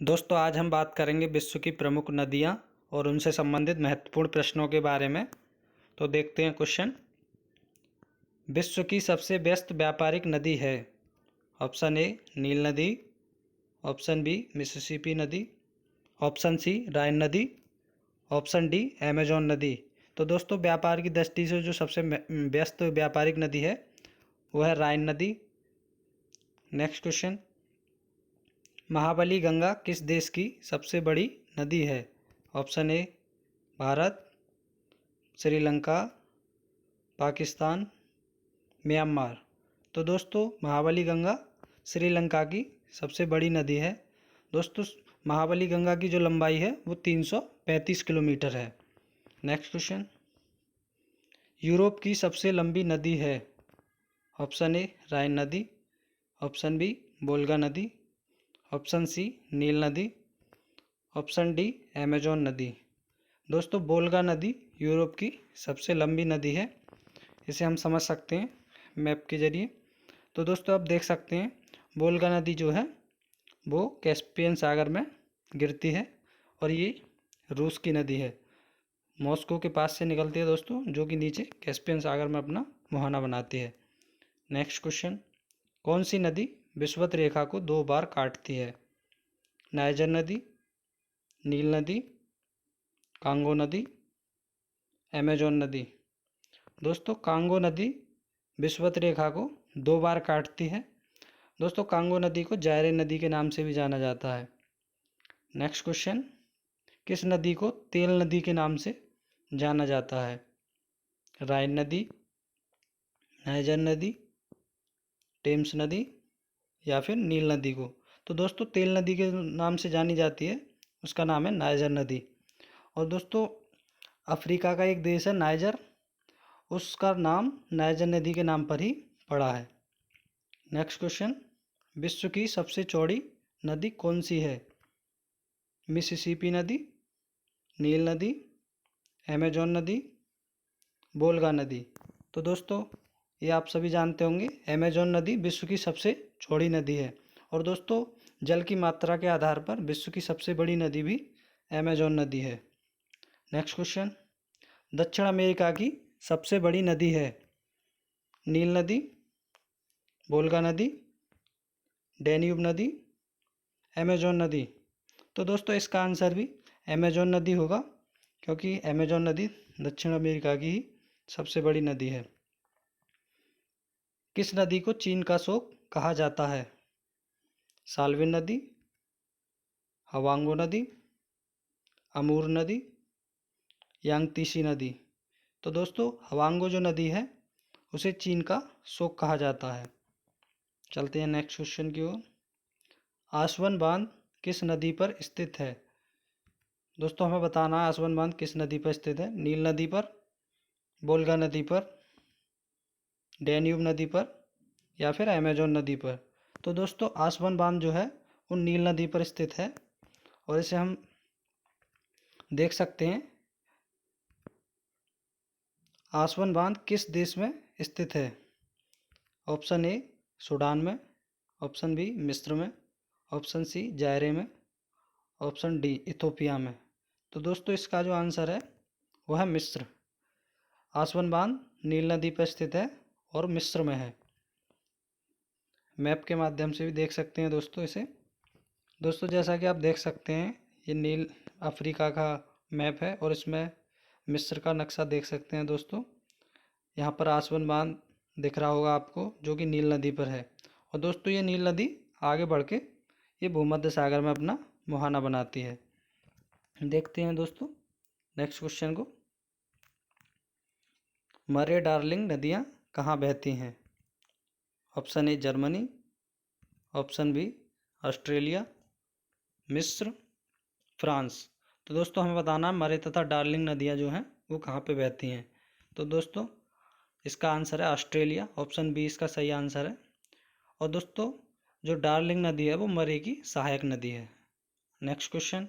दोस्तों आज हम बात करेंगे विश्व की प्रमुख नदियाँ और उनसे संबंधित महत्वपूर्ण प्रश्नों के बारे में। तो देखते हैं क्वेश्चन। विश्व की सबसे व्यस्त व्यापारिक नदी है। ऑप्शन ए नील नदी, ऑप्शन बी मिसिसिपी नदी, ऑप्शन सी राइन नदी, ऑप्शन डी अमेजॉन नदी। तो दोस्तों व्यापार की दृष्टि से जो सबसे व्यस्त व्यापारिक नदी है वो है राइन नदी। नेक्स्ट क्वेश्चन, महाबली गंगा किस देश की सबसे बड़ी नदी है। ऑप्शन ए भारत, श्रीलंका, पाकिस्तान, म्यांमार। तो दोस्तों महाबली गंगा श्रीलंका की सबसे बड़ी नदी है। दोस्तों महाबली गंगा की जो लंबाई है वो 335 किलोमीटर है। नेक्स्ट क्वेश्चन, यूरोप की सबसे लंबी नदी है। ऑप्शन ए राइन नदी, ऑप्शन बी वोल्गा नदी, ऑप्शन सी नील नदी, ऑप्शन डी अमेजॉन नदी। दोस्तों वोल्गा नदी यूरोप की सबसे लंबी नदी है। इसे हम समझ सकते हैं मैप के जरिए। तो दोस्तों आप देख सकते हैं वोल्गा नदी जो है वो कैस्पियन सागर में गिरती है और ये रूस की नदी है। मॉस्को के पास से निकलती है दोस्तों, जो कि नीचे कैस्पियन सागर में अपना मुहाना बनाती है। नेक्स्ट क्वेश्चन, कौन सी नदी विषुवत रेखा को 2 बार काटती है। नाइजर नदी, नील नदी, कांगो नदी, अमेजॉन नदी। दोस्तों कांगो नदी विषुवत रेखा को 2 बार काटती है। दोस्तों कांगो नदी को जायरे नदी के नाम से भी जाना जाता है। नेक्स्ट क्वेश्चन, किस नदी को तेल नदी के नाम से जाना जाता है। राइन नदी, नाइजर नदी, टेम्स नदी या फिर नील नदी को। तो दोस्तों तेल नदी के नाम से जानी जाती है, उसका नाम है नाइजर नदी। और दोस्तों अफ्रीका का एक देश है नाइजर, उसका नाम नाइजर नदी के नाम पर ही पड़ा है। नेक्स्ट क्वेश्चन, विश्व की सबसे चौड़ी नदी कौन सी है। मिसिसिपी नदी, नील नदी, अमेजॉन नदी, वोल्गा नदी। तो दोस्तों ये आप सभी जानते होंगे अमेजॉन नदी विश्व की सबसे चौड़ी नदी है। और दोस्तों जल की मात्रा के आधार पर विश्व की सबसे बड़ी नदी भी अमेजॉन नदी है। नेक्स्ट क्वेश्चन, दक्षिण अमेरिका की सबसे बड़ी नदी है। नील नदी, वोल्गा नदी, डैन्यूब नदी, अमेजॉन नदी। तो दोस्तों इसका आंसर भी अमेजॉन नदी होगा, क्योंकि अमेजॉन नदी दक्षिण अमेरिका की ही सबसे बड़ी नदी है। किस नदी को चीन का शोक कहा जाता है। साल्विन नदी, हवांगो नदी, अमूर नदी, यांगतीसी नदी। तो दोस्तों हवांगो जो नदी है उसे चीन का शोक कहा जाता है। चलते हैं नेक्स्ट क्वेश्चन की ओर। आसवन बांध किस नदी पर स्थित है। दोस्तों हमें बताना है आसवन बांध किस नदी पर स्थित है। नील नदी पर, वोल्गा नदी पर, डैन्यूब नदी पर या फिर अमेजॉन नदी पर। तो दोस्तों आसवन बांध जो है वो नील नदी पर स्थित है और इसे हम देख सकते हैं। आसवन बांध किस देश में स्थित है। ऑप्शन ए सूडान में, ऑप्शन बी मिस्र में, ऑप्शन सी जायरे में, ऑप्शन डी इथोपिया में। तो दोस्तों इसका जो आंसर है वो है मिस्र। आसवन बांध नील नदी पर स्थित है और मिस्र में है। मैप के माध्यम से भी देख सकते हैं दोस्तों इसे। दोस्तों जैसा कि आप देख सकते हैं ये नील अफ्रीका का मैप है और इसमें मिस्र का नक्शा देख सकते हैं दोस्तों। यहाँ पर आसवन बांध दिख रहा होगा आपको, जो कि नील नदी पर है। और दोस्तों ये नील नदी आगे बढ़ के ये भूमध्य सागर में अपना मुहाना बनाती है। देखते हैं दोस्तों नेक्स्ट क्वेश्चन को। मरे डार्लिंग नदियाँ कहाँ बहती हैं। Option A Germany, option B Australia, मिस्र, फ्रांस। तो दोस्तों हमें बताना है मरे तथा डार्लिंग नदियाँ जो हैं वो कहाँ पे बहती हैं। तो दोस्तों इसका आंसर है ऑस्ट्रेलिया। ऑप्शन बी इसका सही आंसर है। और दोस्तों जो डार्लिंग नदी है वो मरे की सहायक नदी है। नेक्स्ट क्वेश्चन,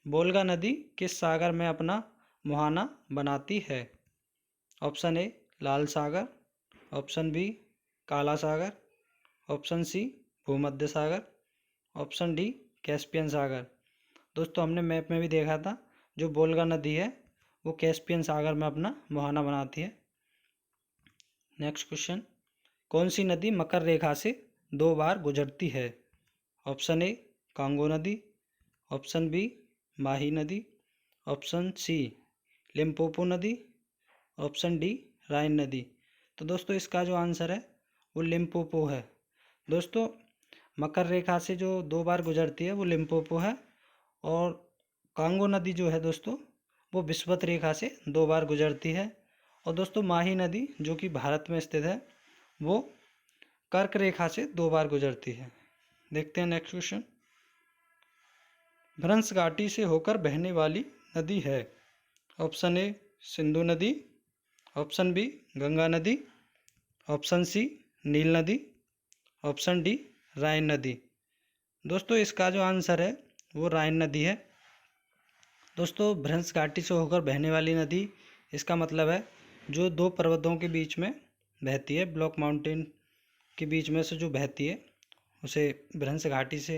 वोल्गा नदी किस सागर में अपना मुहाना बनाती है। ऑप्शन ए लाल सागर, ऑप्शन बी काला सागर, ऑप्शन सी भूमध्य सागर, ऑप्शन डी कैस्पियन सागर। दोस्तों हमने मैप में भी देखा था, जो वोल्गा नदी है वो कैस्पियन सागर में अपना मुहाना बनाती है। नेक्स्ट क्वेश्चन, कौन सी नदी मकर रेखा से 2 बार गुजरती है? ऑप्शन ए कांगो नदी, ऑप्शन बी माही नदी, ऑप्शन सी लिम्पोपो नदी, ऑप्शन डी राइन नदी। तो दोस्तों इसका जो आंसर है वो लिम्पोपो है। दोस्तों मकर रेखा से जो 2 बार गुजरती है वो लिम्पोपो है, और कांगो नदी जो है दोस्तों वो विषुवत रेखा से 2 बार गुजरती है। और दोस्तों माही नदी जो कि भारत में स्थित है वो कर्क रेखा से 2 बार गुजरती है। देखते हैं नेक्स्ट क्वेश्चन, भ्रंश घाटी से होकर बहने वाली नदी है? ऑप्शन ए सिंधु नदी, ऑप्शन बी गंगा नदी, ऑप्शन सी नील नदी, ऑप्शन डी राइन नदी। दोस्तों इसका जो आंसर है वो राइन नदी है। दोस्तों भ्रंश घाटी से होकर बहने वाली नदी, इसका मतलब है जो 2 पर्वतों के बीच में बहती है, ब्लॉक माउंटेन के बीच में से जो बहती है उसे भ्रंश घाटी से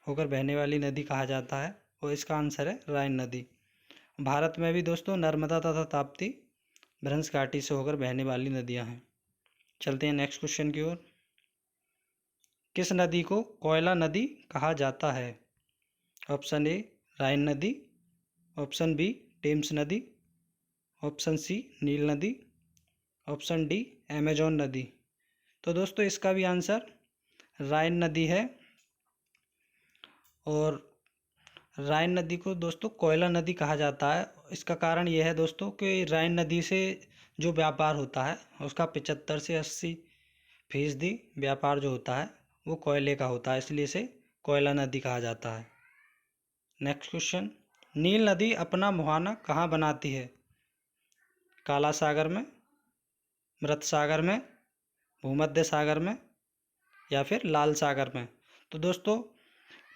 होकर बहने वाली नदी कहा जाता है, और इसका आंसर है राइन नदी। भारत में भी दोस्तों नर्मदा तथा ताप्ती भ्रंश घाटी से होकर बहने वाली नदियां हैं। चलते हैं नेक्स्ट क्वेश्चन की ओर, किस नदी को कोयला नदी कहा जाता है? ऑप्शन ए राइन नदी, ऑप्शन बी टेम्स नदी, ऑप्शन सी नील नदी, ऑप्शन डी अमेजोन नदी। तो दोस्तों इसका भी आंसर राइन नदी है, और राइन नदी को दोस्तों कोयला नदी कहा जाता है। इसका कारण यह है दोस्तों कि राइन नदी से जो व्यापार होता है उसका 75 से 80% व्यापार जो होता है वो कोयले का होता है, इसलिए इसे कोयला नदी कहा जाता है। नेक्स्ट क्वेश्चन, नील नदी अपना मुहाना कहाँ बनाती है? काला सागर में, मृत सागर में, भूमध्य सागर में, या फिर लाल सागर में? तो दोस्तों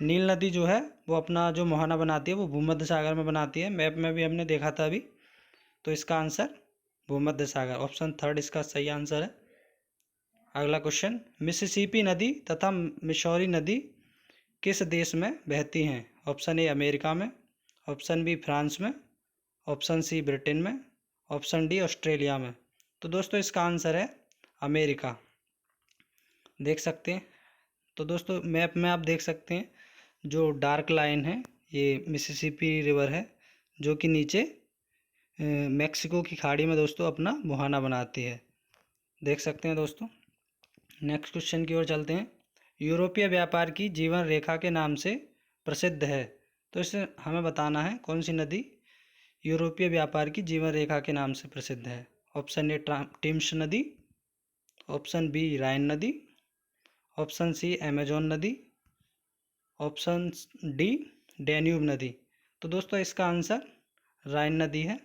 नील नदी जो है वो अपना जो मुहाना बनाती है वो भूमध्य सागर में बनाती है। मैप में भी हमने देखा था अभी, तो इसका आंसर भूमध्य सागर, ऑप्शन थर्ड इसका सही आंसर है। अगला क्वेश्चन, मिसिसिपी नदी तथा मिसौरी नदी किस देश में बहती हैं? ऑप्शन ए अमेरिका में, ऑप्शन बी फ्रांस में, ऑप्शन सी ब्रिटेन में, ऑप्शन डी ऑस्ट्रेलिया में। तो दोस्तों इसका आंसर है अमेरिका। देख सकते हैं, तो दोस्तों मैप में आप देख सकते हैं जो डार्क लाइन है ये मिसिसिपी रिवर है, जो कि नीचे मैक्सिको की खाड़ी में दोस्तों अपना मुहाना बनाती है। देख सकते हैं दोस्तों। नेक्स्ट क्वेश्चन की ओर चलते हैं, यूरोपीय व्यापार की जीवन रेखा के नाम से प्रसिद्ध है? तो इसे हमें बताना है कौन सी नदी यूरोपीय व्यापार की जीवन रेखा के नाम से प्रसिद्ध है। ऑप्शन ए टेम्स नदी, ऑप्शन बी राइन नदी, ऑप्शन सी अमेजोन नदी, ऑप्शन डी डैन्यूब नदी। तो दोस्तों इसका आंसर राइन नदी है,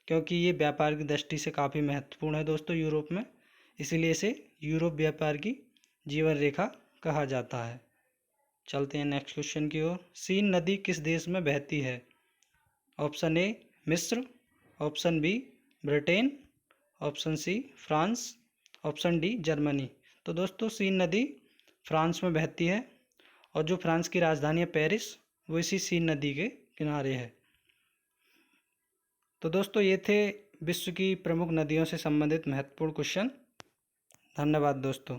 क्योंकि ये व्यापार की दृष्टि से काफ़ी महत्वपूर्ण है दोस्तों यूरोप में, इसीलिए इसे यूरोप व्यापार की जीवन रेखा कहा जाता है। चलते हैं नेक्स्ट क्वेश्चन की ओर, सीन नदी किस देश में बहती है? ऑप्शन ए मिस्र, option B Britain, option C France, option D Germany. तो दोस्तों सीन नदी फ्रांस में बहती है, और जो फ्रांस की राजधानी है पेरिस वो इसी सीन नदी के किनारे है। तो दोस्तों ये थे विश्व की प्रमुख नदियों से संबंधित महत्वपूर्ण क्वेश्चन। धन्यवाद दोस्तों।